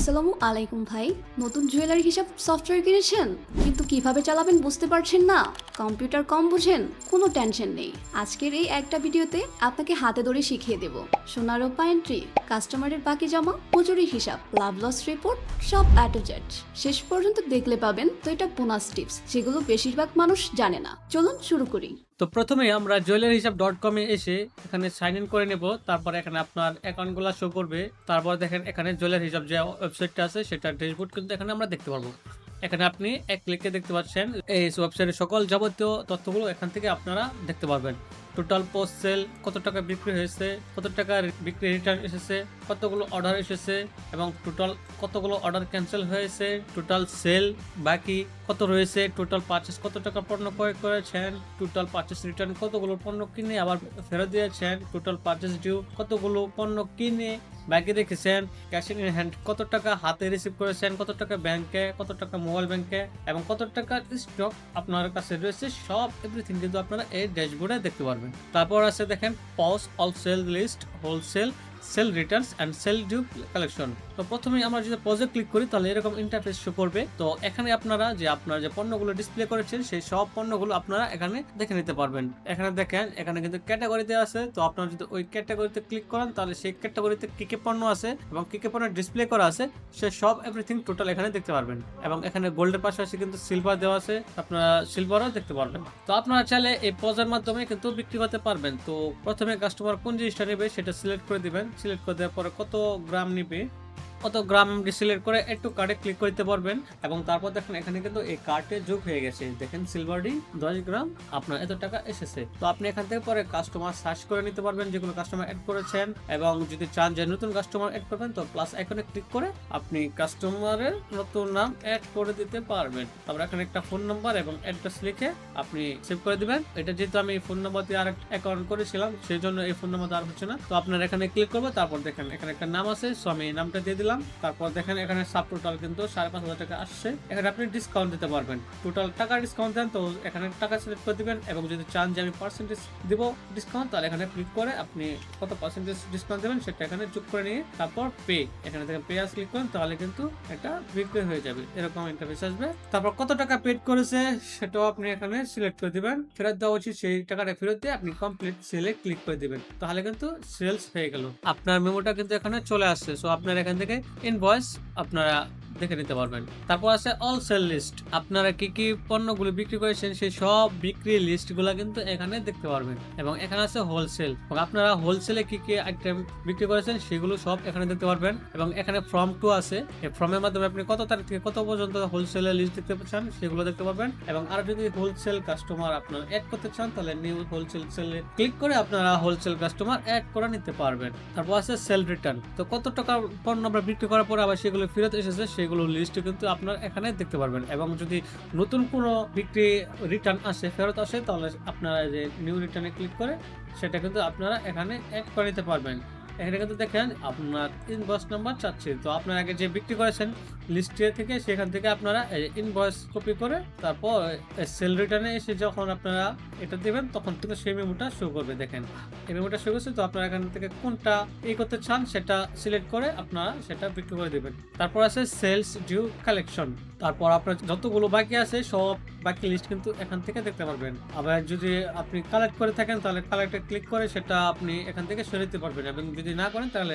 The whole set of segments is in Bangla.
আসসালামু আলাইকুম ভাই। নতুন জুয়েলারি হিসাব সফটওয়্যার কিনেছেন, কিন্তু কিভাবে চালাবেন বুঝতে পারছেন না? কম্পিউটার কম বুঝেন? কোনো টেনশন নেই। আজকের এই একটা ভিডিওতে আপনাকে হাতে ধরে শিখিয়ে দেব সোনার রূপা এন্ট্রি, কাস্টমারের বাকি জমা, মজুরির হিসাব, লাভ লস রিপোর্ট, সব A to Z। শেষ পর্যন্ত দেখলে পাবেন তো এটা বোনাস টিপস, যেগুলো বেশিরভাগ মানুষ জানে না। চলুন শুরু করি। তো প্রথমে আমরা jewelleryhisab.com এ এসে এখানে সাইন ইন করে নেব। তারপর এখানে আপনার অ্যাকাউন্টগুলো শো করবে। তারপর দেখেন এখানে জুয়েলারি হিসাব যে ওয়েবসাইটটা আছে সেটা ড্যাশবোর্ড কিন্তু এখানে আমরা দেখতে পারবো। এখানে আপনি এক ক্লিকে দেখতে পাচ্ছেন এই ওয়েবসাইটের সকল যাবতীয় তথ্যগুলো এখান থেকে আপনারা দেখতে পারবেন। টোটাল পোস্ট সেল, কত টাকা বিক্রি হয়েছে, কত টাকা বিক্রি রিটার্ন এসেছে, কতগুলো অর্ডার এসেছে এবং টোটাল কতগুলো অর্ডার ক্যান্সেল হয়েছে, টোটাল সেল বাকি কত রয়েছে, টোটাল পারচেস কত টাকা পণ্য ক্রয় করেছেন, টোটাল পারচেস রিটার্ন কতগুলো পণ্য কিনে আবার ফেরত দিয়েছেন, টোটাল পারচেস ডিউ কতগুলো পণ্য কিনে বাকি রেখেছেন, ক্যাশ ইন হ্যান্ড কত টাকা হাতে রিসিভ করেছেন, কত টাকা ব্যাংকে, কত টাকা মোবাইল ব্যাংকে এবং কত টাকা স্টক আপনার কাছে রয়েছে, সব এভরিথিং কিন্তু আপনারা এই ড্যাশবোর্ডে দেখতে পারবেন। তারপর আছে দেখেন POS all sale list, wholesale, sale returns and sale due collection. তো প্রথমেই আমরা যদি পজে ক্লিক করি তাহলে এরকম ইন্টারফেস শো করবে। তো এখানে আপনারা আপনার যে পণ্যগুলো ডিসপ্লে করেছেন সেই সব পণ্যগুলো আপনারা এখানে দেখে নিতে পারবেন। এখানে দেখেন এখানে কিন্তু ক্যাটাগরিতে আছে। তো আপনারা যদি ওই ক্যাটাগরিতে ক্লিক করেন তাহলে সেই ক্যাটাগরিতে কি কি পণ্য আছে এবং কি কি পণ্য ডিসপ্লে করা আছে সে সব এভরিথিং টোটাল এখানে দেখতে পারবেন। এবং এখানে গোল্ডের পাশাপাশি কিন্তু সিলভার দেওয়া আছে, আপনারা সিলভারও দেখতে পারবেন। তো আপনারা চাইলে এই পজের মাধ্যমে কিন্তু বিক্রি করতে পারবেন। তো প্রথমে কাস্টমার কোন জিনিসটা নেবে সেটা সিলেক্ট করে দিবেন। সিলেক্ট করে দেওয়ার পরে কত গ্রাম নিবে, কত গ্রাম সিলেক্ট করে একটু কার্ডে ক্লিক করতে পারবেন এবং তারপর দেখেন এখানে কিন্তু এই কার্ডে যোগ হয়ে গেছে। দেখেন সিলভার ডি 10 গ্রাম আপনার এত টাকা এসেছে। তো আপনি এখান থেকে পরে কাস্টমার সার্চ করে নিতে পারবেন যেগুলো কাস্টমার অ্যাড করেছেন, এবং যদি চান যে নতুন কাস্টমার অ্যাড করবেন তো প্লাস আইকনে ক্লিক করে আপনি কাস্টমারের নতুন নাম অ্যাড করে দিতে পারবেন। তারপর এখানে একটা ফোন নাম্বার এবং অ্যাড্রেস লিখে আপনি সেভ করে দিবেন। এটা যেহেতু আমি ফোন নাম্বার দিয়ে আরেকটা অ্যাকাউন্ট করেছিলাম সেই জন্য এই ফোন নাম্বার আর হচ্ছে না। তো আপনার এখানে ক্লিক করবো, তারপর দেখেন এখানে একটা নাম আছে, সো আমি নামটা দিয়ে দিলাম। তারপর দেখেন এখানে সাব টোটাল কিন্তু 5,500 টাকা আসছে। এখানে আপনি ডিসকাউন্ট দিতে পারবেন। টোটাল টাকা ডিসকাউন্ট দেন তো এখানে টাকা সিলেক্ট করে দিবেন, এবং যদি চান যে আমি পার্সেন্টেজ দিব ডিসকাউন্ট তাহলে এখানে ক্লিক করে আপনি কত পার্সেন্টেজ ডিসকাউন্ট দেবেন সেটা এখানে যোগ করে নিয়ে তারপর পে, এখানে থেকে পে আস ক্লিক করেন তাহলে কিন্তু এটা বিক্রি হয়ে যাবে। এরকম ইন্টারফেস আসবে। তারপর কত টাকা পেড করেছে সেটাও আপনি এখানে সিলেক্ট করে দিবেন। ফেরত দেওয়া উচিত সেই টাকাটা ফেরত দিয়ে আপনি কমপ্লিট সেলে ক্লিক করে দিবেন। তাহলে কিন্তু সেলস হয়ে গেল। আপনার মেমোটা কিন্তু এখানে চলে আসছে। সো আপনার এখান থেকে ইনভয়েস আপনারা দেখে নিতে পারবেন। তারপর আছে অল সেল লিস্ট, আপনারা কি কি পণ্যগুলো বিক্রি করেছেন সেই সব বিক্রি লিস্টগুলো কিন্তু এখানে দেখতে পারবেন। এবং এখানে আছে হোলসেল, আপনারা হোলসেলে কি কি আইটেম বিক্রি করেছেন সেগুলো সব এখানে দেখতে পারবেন। এবং এখানে ফর্ম 2 আছে, এই ফর্মের মাধ্যমে আপনি কত তারিখ থেকে কত পর্যন্ত হোলসেলের লিস্ট দেখতে চান সেগুলো দেখতে পারবেন। এবং আর যদি হোলসেল কাস্টমার আপনারা অ্যাড করতে চান তাহলে নিউ হোলসেল সেলে ক্লিক করে আপনারা হোলসেল কাস্টমার অ্যাড করে নিতে পারবেন। তারপর আছে সেল রিটার্ন, তো কত টাকা পণ্য আমরা বিক্রি করার পরে আবার সেগুলো ফেরত এসেছে সেগুলো লিস্ট কিন্তু আপনারা এখানে দেখতে পারবেন। এবং যদি নতুন কোনো বিক্রি রিটার্ন আসে, ফেরত আসে, তাহলে আপনারা যে নিউ রিটার্নে ক্লিক করে সেটা কিন্তু আপনারা এখানে অ্যাড করে নিতে পারবেন। এখানে কিন্তু দেখেন আপনার ইনভয়েস নাম্বার চাচ্ছে। তো আপনার আগে যে বিক্রি করেছেন লিস্টে থেকে সেখান থেকে আপনারা ইনভয়েস কপি করে তারপর সেল রিটার্নে এসে যখন আপনারা এটা দেবেন তখন কিন্তু সেই মেমোটা শো করবে। দেখেন এই মেমোটা শো করছে। তো আপনারা এখান থেকে কোনটা করতে চান সেটা সিলেক্ট করে আপনারা সেটা বিক্রি করে দেবেন। তারপর আছে সেলস ডিউ কালেকশন, তারপর আপনার যতগুলো বাকি আছে সব বাকি লিস্ট কিন্তু এখান থেকে দেখতে পারবেন। আবার যদি আপনি কালেক্ট করে থাকেন তাহলে কালেক্টে ক্লিক করে সেটা আপনি এখান থেকে সরিয়ে দিতে পারবেন, এবং যদি না করেন তাহলে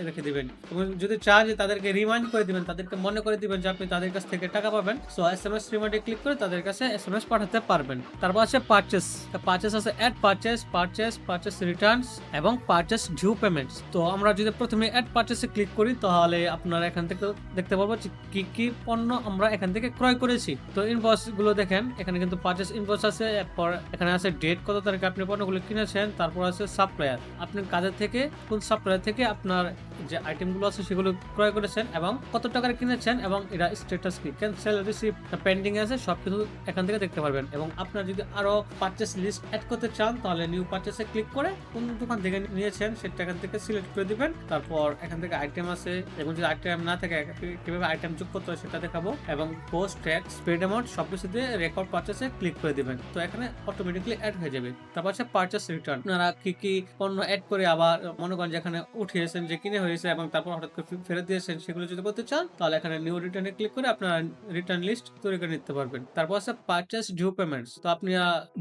রেখে দিবেন। এবং যদি চান যে তাদেরকে রিমাইন্ড করে দিবেন, তাদেরকে মনে করে দিবেন যে আপনি তাদের কাছ থেকে টাকা পাবেন, সো এসএমএস রিমাইন্ডে ক্লিক করে তাদের কাছে এসএমএস পাঠাতে পারবেন। তারপর আছে পারচেস, পারচেস আছে অ্যাড পারচেস, পারচেস রিটার্নস এবং পারচেস ডিউ পেমেন্টস। তো আমরা যদি প্রথমে অ্যাড পারচেসে ক্লিক করি তাহলে আপনারা এখান থেকে দেখতে পারবো যে কি কি পণ্য আমরা এখান থেকে ক্রয় করেছি। তো ইনভয়েস গুলো দেখেন এখানে কিন্তু পারচেস ইনভয়েস আছে, এরপর এখানে আছে ডেট, কত তারিখে আপনি পণ্যগুলো কিনেছেন, তারপর আছে সাপ্লায়ার, আপনি কাদের থেকে কোন সাপ্লায়ার থেকে আপনার যে আইটেমগুলো আছে সেগুলো ক্রয় করেছেন এবং কত টাকার কিনেছেন, এবং এটা স্ট্যাটাস কি, ক্যান্সেল, রিসিভ, পেন্ডিং আছে, সব কিছু এখান থেকে দেখতে পারবেন। এবং আপনার যদি আরো পারচেস লিস্ট অ্যাড করতে চান তাহলে নিউ পারচেসে ক্লিক করে কোন দোকান থেকে নিয়েছেন সেটা এখান থেকে সিলেক্ট করে দিবেন। তারপর এখান থেকে আইটেম আছে, এবং যদি আইটেম না থাকে কিভাবে আইটেম যোগ করতে হয় সেটা দেখাবো, এবং পোস্ট, ট্যাক্স, পেড অ্যামাউন্ট সবকিছু দিয়ে রেকর্ড পারচেসে ক্লিক করে দিবেন। তো এখানে অটোমেটিকলি অ্যাড হয়ে যাবে। তারপর আছে পারচেস রিটার্ন, আপনারা কি কি পণ্য অ্যাড করে আবার মনে করেন যে এখানে এখানে উঠিয়েছেন যে কিনে হয়েছে এবং তারপর হঠাৎ করে ফেরত দিয়েছেন, সেগুলো যদি করতে চান তাহলে এখানে নিউ রিটার্নে ক্লিক করে আপনারা রিটার্ন লিস্ট তৈরি করে নিতে পারবেন। তারপর আছে পারচেজ ডিউ পেমেন্টস। তো আপনি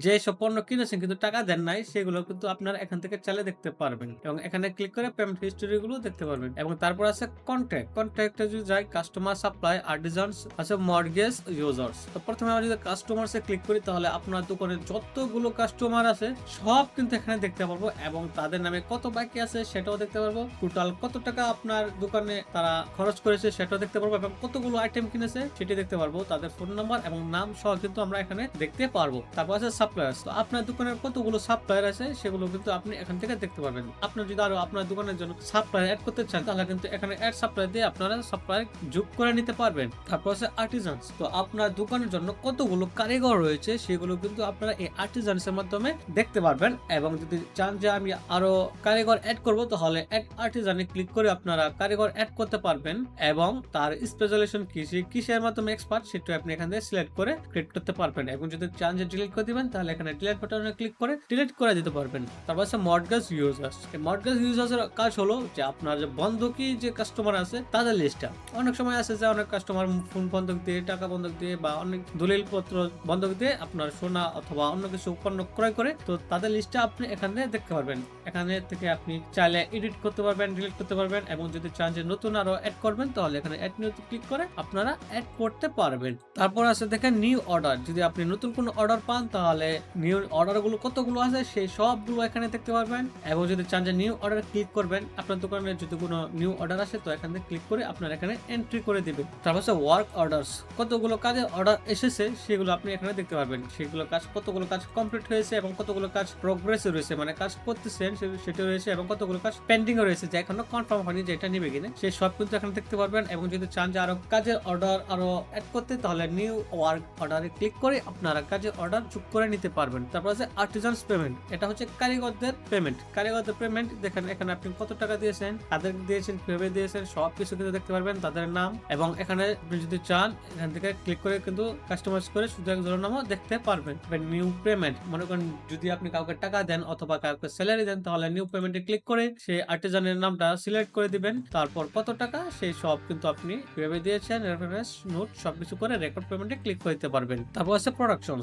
যে সব পণ্য কিনেছেন কিন্তু টাকা দেন নাই, সেগুলো কিন্তু আপনারা এখান থেকে চালিয়ে দেখতে পারবেন এবং এখানে ক্লিক করে পেমেন্ট হিস্টরি গুলো দেখতে পারবেন। এবং তারপর আছে কন্ট্যাক্টে যদি যাই, কাস্টমার, সাপ্লাই, আর্টিজানস আছে, মর্টগেজ ইউজার্স। তো প্রথমে আমরা যদি কাস্টমারসে ক্লিক করি তাহলে আপনার দোকানে যতগুলো কাস্টমার আছে সব কিন্তু এখানে দেখতে পারবো এবং তাদের নামে কত বাকি আছে সেটাও দেখতে পারবো, টোটাল কত টাকা আপনার দোকানে তারা খরচ করেছে সেটাও দেখতে পারবো এবং কতগুলো আইটেম কিনেছে সেটি দেখতে পারবো, তাদের ফোন নাম্বার এবং নাম সহ কিন্তু আমরা এখানে দেখতে পারবো। তারপর আছে সাপ্লায়ার্স। তো আপনার দোকানের কতগুলো সাপ্লায়ার আছে সেগুলো কিন্তু আপনি এখান থেকে দেখতে পারবেন। আপনি যদি আরো আপনার দোকানের জন্য সাপ্লায়ার অ্যাড করতে চান তাহলে কিন্তু এখানে অ্যাড সাপ্লায়ার দিয়ে আপনারা সাপ্লায়ার যোগ করে নিতে পারবেন। তারপর আছে আর্টিজানস। তো আপনার দোকানের জন্য কতগুলো কারিগর রয়েছে সেগুলো কিন্তু আপনারা এই আর্টিজানস এর মাধ্যমে দেখতে পারবেন এবং যদি চান যে আমি আরো কারিগর অ্যাড করব তাহলে অ্যাড আর্টিজানে ক্লিক করে আপনারা কারিগর অ্যাড করতে পারবেন এবং তার স্পেশালাইজেশন কিসের মাধ্যমে এক্সপার্ট সেটা আপনি এখান থেকে সিলেক্ট করে ক্রিয়েট করতে পারবেন এবং যদি চান যে ডিলিট করে দিবেন তাহলে এখানে ডিলিট বাটনে ক্লিক করে ডিলিট করে দিতে পারবেন। তারপর আছে মর্টগেজ ইউজার্স। এই মর্টগেজ ইউজার্সের কাজ হলো যে আপনার যে বন্ধকি যে কাস্টমার আছে তাদের লিস্টটা। অনেক সময় আছে যে অনেক কাস্টমার ফোন বন্ধক দিয়ে, টাকা বন্ধক দিয়ে বা অনেক দলিল পত্র বন্ধক দিয়ে আপনার সোনা অথবা অন্য কিছু পণ্য ক্রয় করে, তো তাদের লিস্টটা আপনি এখানে দেখতে পারবেন। এখানে থেকে আপনি চাইলে এডিট করতে পারবেন, ডিলিট করতে পারবেন এবং যদি চান যে নতুন আরো অ্যাড করবেন তাহলে এখানে অ্যাড নিউতে ক্লিক করে আপনারা অ্যাড করতে পারবেন। তারপর আছে দেখেন নিউ অর্ডার। যদি আপনি নতুন কোনো অর্ডার পান তাহলে নিউ অর্ডার গুলো কতগুলো আছে সেই সবগুলো এখানে দেখতে পারবেন এবং যদি চান যে নিউ অর্ডার ক্লিক করবেন, আপনার দোকানে যদি কোনো নিউ অর্ডার আসে তো এখানে ক্লিক করে আপনার এখানে এন্ট্রি করে দিবেন। তারপর আছে ওয়ার্ক অর্ডারস। কতগুলো কাজের অর্ডার এসেছে সেগুলো আপনি এখানে দেখতে পারবেন, সেগুলো কাজ কতগুলো কাজ কমপ্লিট হয়েছে এবং কতগুলো কাজ প্রোগ্রেসে রয়েছে, মানে কাজ করতেছেন সেটা রয়েছে এবং কতগুলো কাজ পেন্ডিং এ রয়েছে যে এখনো কনফার্ম হয়নি যে এটা নিবে কিনা, সেই সব কিন্তু এখানে দেখতে পারবেন। এবং যদি চান যে আরো কাজের অর্ডার আরো অ্যাড করতে তাহলে নিউ ওয়ার্ক অর্ডারে ক্লিক করে আপনারা কাজের অর্ডার যোগ করে নিতে পারবেন। তারপর আছে আর্টিজানস পেমেন্ট। এটা হচ্ছে কারিগরদের পেমেন্ট। দেখেন এখানে আপনি কত টাকা দিয়েছেন, কাদের দিয়েছেন, কিভাবে দিয়েছেন সবকিছু কিন্তু দেখতে পারবেন, তাদের নাম। এবং এখানে আপনি যদি চান এখান থেকে ক্লিক করে কিন্তু কাস্টমাইজ করে শুধু একজনের নামও দেখতে পারবেন। নিউ পেমেন্ট, মনে করেন যদি আপনি কাউকে টাকা দেন অথবা কাউকে স্যালারি দেন তাহলে নিউ পেমেন্টে ক্লিক করে সেই আর্টিজানের নামটা সিলেক্ট করে দিবেন, তারপর কত টাকা সেই সব কিন্তু আপনি কিভাবে দিয়েছেন রেফারেন্স নোট সবকিছু করে রেকর্ড পেমেন্টে ক্লিক করতে পারবেন। তারপর আছে প্রোডাকশন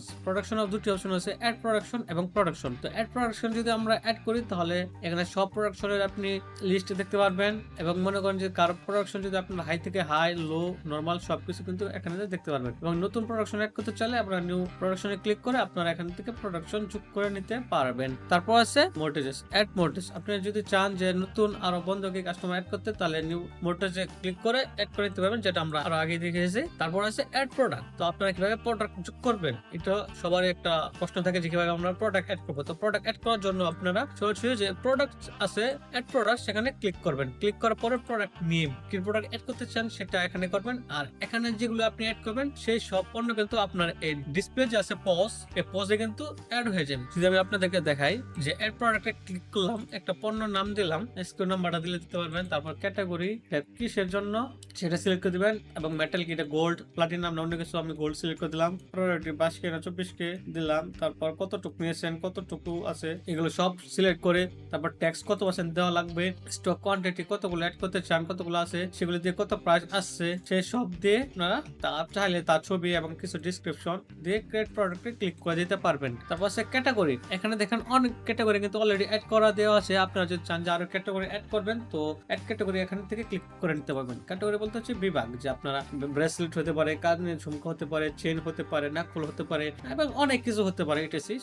অফ দুটি অপশন আছে, অ্যাড প্রোডাকশন এবং প্রোডাকশন। তো অ্যাড প্রোডাকশন যদি আমরা অ্যাড করি তাহলে এখানে সব প্রোডাকশনের আপনি লিস্ট দেখতে পারবেন এবং মনে করেন যে কারো প্রোডাকশন যদি আপনার হাই থেকে হাই, লো, নরমাল সবকিছু কিন্তু এখানে দেখতে পারবেন। এবং নতুন প্রোডাকশন অ্যাড করতে চাইলে আপনারা নিউ প্রোডাকশনে ক্লিক করে আপনারা এখান থেকে প্রোডাকশন যোগ করে নিতে পারবেন। তারপর আছে মর্টেজেস, অ্যাড মর্টেজ। আপনি যদি চান যে নতুন আরো বন্ধকি কাস্টমার অ্যাড করতে তাহলে নিউ মর্টেজে ক্লিক করে অ্যাড করে নিতে পারবেন, যেটা আমরা আরো আগে দেখেছি। তারপর আছে অ্যাড প্রোডাক্ট। তো আপনারা কিভাবে প্রোডাক্ট যোগ করবেন, এটা সবারই একটা প্রশ্ন থাকে যে কিভাবে আমরা প্রোডাক্ট অ্যাড করবো। তো প্রোডাক্ট অ্যাড করার জন্য আপনারা সরাসরি যে প্রোডাক্ট আছে অ্যাড প্রোডাক্ট সেখানে ক্লিক করবেন। ক্লিক করার পরে প্রোডাক্ট নেম, কি প্রোডাক্ট অ্যাড করতে চান সেটা এখানে করবেন। আর এখানে যেগুলো আপনি অ্যাড করবেন সেই সব পণ্য কিন্তু আপনার এই ডিসপ্লে যে আছে পজ, এই পজে কিন্তু অ্যাড হয়ে যাবে। যদি আমি আপনাদেরকে দেখাই যে অ্যাড প্রোডাক্টে ক্লিক করলাম, একটা পণ্য নাম দিলাম, এসকিউ নাম্বারটা দিলে দিতে পারবেন। তারপর ক্যাটাগরি কিসের জন্য সেটা সিলেক্ট করে দিবেন এবং মেটাল কি, এটা গোল্ড, প্লাটিনাম না অন্য কিছু, আমি গোল্ড সিলেক্ট করে দিলাম। প্রায়োরিটি 22K না 24K দিলাম। তারপর কতটুকু নিয়েছেন, কতটুকু আছে এগুলো সব সিলেক্ট করে তারপর ট্যাক্স কত পার্সেন্ট দেওয়া লাগবে, স্টক কোয়ান্টিটি কতগুলো অ্যাড করতে চান, কতগুলো আছে সেগুলো দিয়ে কত প্রাইস আসছে সেই সব দিয়ে আপনারা তার চাইলে তার ছবি এবং কিছু ডিসক্রিপশন দিয়ে ক্রিয়েট প্রোডাক্টে ক্লিক করে দিতে পারবেন। তারপর আছে ক্যাটাগরি। এখানে দেখেন অনেক ক্যাটাগরি কিন্তু অলরেডি অ্যাড করা দেওয়া আছে। আপনারা যদি চান যে আরো ক্যাটাগরি অ্যাড করবেন তো অ্যাড ক্যাটাগরি এখান থেকে ক্লিক করে নিতে পারবেন। ক্যাটাগরি বলতে হচ্ছে বিভাগ, যে আপনারা ব্রেসলেট হতে পারে, কানের ঝুমকা হতে পারে, চেন হতে পারে, নাকফুল হতে পারে এবং অনেক কিছু হতে পারে এটাসি।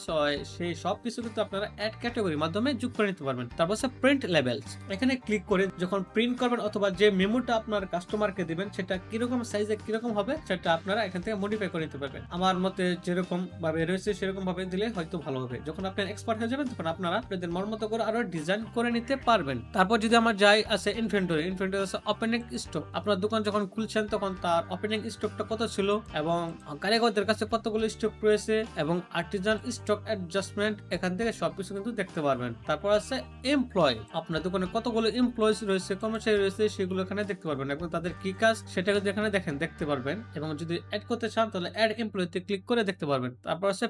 সেই সব কিছু কিন্তু আপনারা অ্যাড ক্যাটাগরির মাধ্যমে যোগ করে নিতে পারবেন। তারপর আছে প্রিন্ট লেবেলস। এখানে ক্লিক করে যখন প্রিন্ট করবেন অথবা যে মেমোটা আপনার কাস্টমারকে দিবেন সেটা কিরকম সাইজে কিরকম হবে সেটা আপনারা এখান থেকে মডিফাই করে নিতে পারবেন। আমার মতে যেরকম ভাবে রয়েছে সেরকম ভাবে দিলে হয়তো ভালো হবে। যখন আপনি এক্সপার্ট হয়ে যাবেন তখন আপনারা আপনাদের মন মতো করে আরো ডিজাইন করে নিতে পারবেন। তারপর যদি আমার যাই আছে ইনভেন্টরি আছে ওপেনিং স্টক। আপনার দোকান যখন খুলছেন তখন তার ওপেনিং স্টকটা কত ছিল এবং কারিগরদের কাছে কতগুলো স্টক রয়েছে এবং আর্টিজান স্টক অ্যাডজাস্টমেন্ট, এখান থেকে সবকিছু কিন্তু দেখতে পারবেন। তারপর আছে এমপ্লয়, আপনার দোকানে কতগুলো এমপ্লয়িজ রয়েছে, কর্মচারী রয়েছে সেগুলো এখানে দেখতে পারবেন এবং তাদের কি কাজ সেটা কিন্তু এখানে দেখতে পারবেন। এবং যদি অ্যাড করতে চান তাহলে অ্যাড এমপ্লয়িতে ক্লিক করে দেখতে পারবেন। তারপর আছে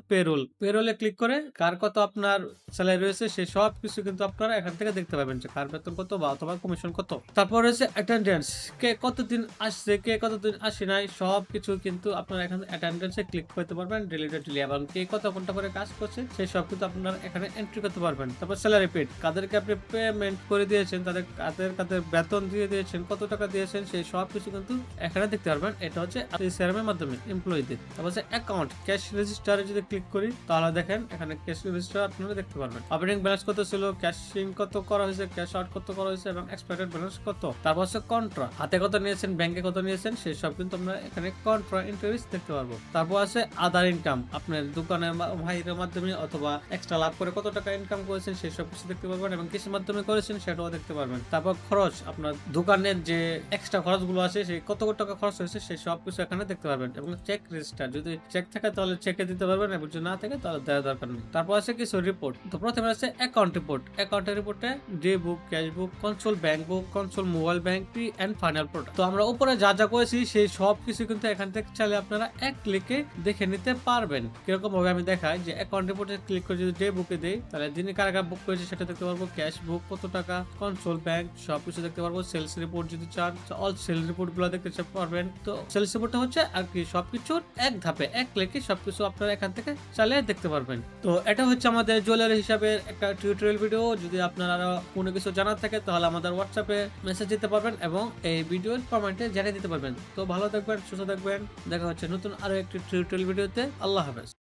পেরোলে ক্লিক করে কার কত আপনার স্যালারি রয়েছে সেই সব কিছু কিন্তু আপনারা এখান থেকে দেখতে দেখতে পারবেন যে কার বেতন কত বা অথবা কমিশন কত। তারপর রয়েছে অ্যাটেন্ডেন্স, কে কতদিন আসছে কে কতদিন আসে নাই সব কিছু কিন্তু আপনারা এখানে অ্যাটেন্ডেন্সে ক্লিক করতে পারবেন ডেলি এবং কে কত ঘন্টা করে কাজ করছে সেই সব কিন্তু আপনারা এখানে এন্ট্রি করতে পারবেন। তারপর স্যালারি পেড, কাদেরকে আপনি পেমেন্ট করে দিয়েছেন, কাদের বেতন দিয়ে দিয়েছেন, কত টাকা দিয়েছেন সেই সব কিছু কিন্তু এখানে দেখতে পারবেন। এটা হচ্ছে সিআরএম এর মাধ্যমে এমপ্লয়িদের। তারপর হচ্ছে অ্যাকাউন্ট, ক্যাশ রেজিস্টারে যদি ক্লিক করি তাহলে দেখেন এখানে ক্যাশ রেজিস্টার আপনারা দেখতে পারবেন। অপারেটিং ব্যালেন্স কত ছিল, ক্যাশিং কত করা হয়েছে, ক্যাশ আউট কত করা হয়েছে এবং এক্সপেক্টেড ব্যালেন্স কত। তারপর হচ্ছে কন্ট্রা, হাতে কত নিয়েছেন, ব্যাংকে কত নিয়েছেন সেই সব কিন্তু আমরা এখানে কন্ট্রা ইন্টারেস্ট দেখতে পারবো। তারপর আছে আদার ইনকাম, আপনার দোকানের ভাইয়ের মাধ্যমে অথবা এক্সট্রা লাভ করে কত টাকা ইনকাম করেছেন সেই সব কিছু দেখতে পারবেন এবং কিসের মাধ্যমে করেছেন সেটাও দেখতে পারবেন। তারপর খরচ, আপনার দোকানের যে এক্সট্রা খরচগুলো আছে সেই কত টাকা খরচ হয়েছে সেই সব কিছু এখানে দেখতে পারবেন এবং চেক রেজিস্টার, যদি চেক থাকে তাহলে চেকে দিতে পারবেন এবং যদি না থাকে তাহলে দেওয়ার দরকার নেই। তারপর আছে কিছু রিপোর্ট, তো প্রথমে আছে অ্যাকাউন্ট রিপোর্ট। অ্যাকাউন্টের রিপোর্টে day book, cash book, console bank book, console mobile ব্যাংকটি এন্ড ফাইনাল প্রোডাক্ট। তো আমরা উপরে যা যা করেছি সেই সব কিছু কিন্তু এখান থেকে চাইলে আপনারা এক ক্লিকে দেখে নিতে পারবেন। কিরকম ভাবে আমি দেখাই যে অ্যাকাউন্ট রিপোর্টে ক্লিক করে যদি ডে বুকে দেই তাহলে যিনি কারা বুক করেছে সেটা দেখতে পারবো, ক্যাশ বুক কত টাকা, কনসোল ব্যাংক সব কিছু দেখতে পারবো। সেলস রিপোর্ট যদি চান অল সেল রিপোর্ট গুলো দেখতে পারবেন। তো সেলস রিপোর্টটা হচ্ছে আর কি সবকিছুর এক ধাপে এক ক্লিকে সবকিছু আপনারা এখান থেকে চালিয়ে দেখতে পারবেন। তো এটা হচ্ছে আমাদের জুয়েলারি হিসাবের একটা টিউটোরিয়াল ভিডিও। যদি আপনারা কোনো কিছু জানার থাকে তাহলে আমাদের হোয়াটসঅ্যাপে মেসেজ দিতে পারবেন এবং এই ভিডিওর কমেন্টে জানিয়ে দিতে পারবেন। তো ভালো থাকবেন, সুস্থ থাকবেন, দেখা হচ্ছে নতুন আরো একটি টিউটোরিয়াল ভিডিওতে। আল্লাহ হাফেজ।